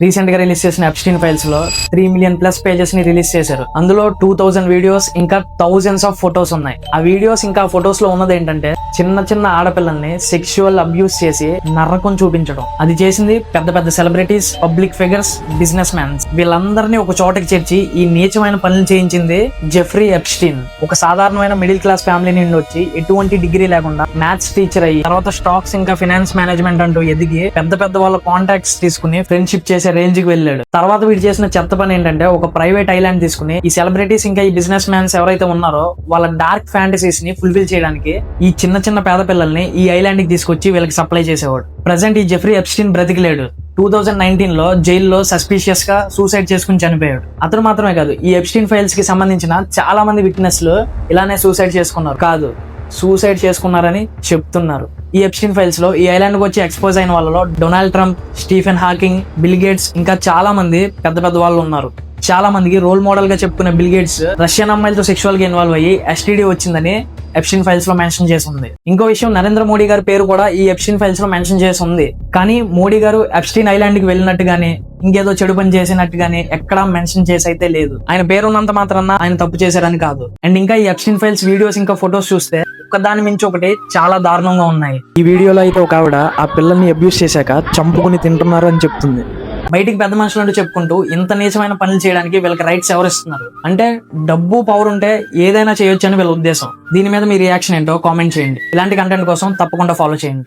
Recent గా release చేసిన Epstein files లో 3 మిలియన్ ప్లస్ పేజెస్ ని రిలీజ్ చేశారు. అందులో 2000 వీడియోస్ ఇంకా థౌజండ్స్ ఆఫ్ ఫొటోస్ ఉన్నాయి. ఆ వీడియోస్ ఇంకా ఫొటోస్ లో ఉన్నది ఏంటంటే చిన్న చిన్న ఆడపిల్లల్ని సెక్షువల్ అబ్యూస్ చేసి నరకం చూపించడం. అది చేసింది పెద్ద పెద్ద celebrities, public figures, business mans. వీళ్ళందరినీ ఒక చోటకి చేర్చి ఈ నీచమైన పనులు చేయించింది జెఫ్రీ ఎప్స్టీన్. ఒక సాధారణమైన మిడిల్ క్లాస్ ఫ్యామిలీ నుండి వచ్చి ఎటువంటి డిగ్రీ లేకుండా మ్యాథ్స్ టీచర్ అయ్యి తర్వాత స్టాక్స్ ఇంకా ఫైనాన్స్ మేనేజ్మెంట్ అంటూ ఎదిగి పెద్ద పెద్ద వాళ్ళ కాంటాక్ట్స్ తీసుకుని ఫ్రెండ్షిప్ చేసే రేంజ్ కి వెళ్ళాడు. తర్వాత వీడు చేసిన చెత్త పని ఏంటంటే ఒక ప్రైవేట్ ఐలాండ్ తీసుకుని ఈ సెలబ్రిటీస్ ఇంకా ఈ బిజినెస్ మ్యాన్స్ ఎవరైతే ఉన్నారో వాళ్ళ డార్క్ ఫ్యాంటసీస్ ని ఫుల్ఫిల్ చేయడానికి ఈ చిన్న చిన్న పేద పిల్లల్ని ఈ ఐలాండ్ కి తీసుకొచ్చి వీళ్ళకి సప్లై చేసేవాడు. ప్రెసెంట్ ఈ జెఫ్రీ ఎప్స్టీన్ బ్రతికిలేడు. 2019 లో జైల్లో సస్పీషియస్ గా సూసైడ్ చేసుకుని చనిపోయాడు. అతను మాత్రమే కాదు, ఈ ఎప్స్టీన్ ఫైల్స్ కి సంబంధించిన చాలా మంది విట్నెస్లు ఇలానే సూసైడ్ చేసుకున్నారు. కాదు, సూసైడ్ చేసుకున్నారని చెప్తున్నారు. ఈ ఎప్స్టీన్ ఫైల్స్ లో ఈ ఐలాండ్ కి వచ్చి ఎక్స్పోజ్ అయిన వాళ్ళలో Donald Trump, Stephen Hawking, bill gates ఇంకా చాలా మంది పెద్ద పెద్ద వాళ్ళు ఉన్నారు. చాలా మందికి రోల్ మోడల్ గా చెప్పుకునే బిల్ గేట్స్ రష్యన్ అమ్మాయిలతో సెక్షువల్ గా ఇన్వాల్వ్ అయ్యి ఎస్టీడీ వచ్చిందని ఎప్స్టీన్ ఫైల్స్ లో మెన్షన్ చేసి ఉంది. ఇంకో విషయం, నరేంద్ర మోడీ గారి పేరు కూడా ఈ ఎప్స్టీన్ ఫైల్స్ లో మెన్షన్ చేసి ఉంది. కానీ మోడీ గారు ఎప్స్టీన్ ఐలాండ్ కి వెళ్ళినట్టు గానీ ఇంకేదో చెడు పని చేసినట్టు గానీ ఎక్కడా మెన్షన్ చేసి అయితే లేదు. ఆయన పేరు ఉన్నంత మాత్రాన ఆయన తప్పు చేశారని కాదు. అండ్ ఇంకా ఈ ఎప్స్టీన్ ఫైల్స్ వీడియోస్ ఇంకా ఫొటోస్ చూస్తే ఒకదాని మించి ఒకటి చాలా దారుణంగా ఉన్నాయి. ఈ వీడియోలో అయితే ఒక ఆవిడ ఆ పిల్లల్ని అబ్యూస్ చేశాక చంపుకుని తింటున్నారు అని చెప్తుంది. బయటికి పెద్ద మనుషులు అంటూ చెప్పుకుంటూ ఇంత నీచమైన పనులు చేయడానికి వీళ్ళకి రైట్స్ ఎవరు ఇస్తున్నారు? అంటే డబ్బు, పవర్ ఉంటే ఏదైనా చేయొచ్చు అని వీళ్ళ ఉద్దేశం. దీని మీద మీ రియాక్షన్ ఏంటో కామెంట్ చేయండి. ఇలాంటి కంటెంట్ కోసం తప్పకుండా ఫాలో చేయండి.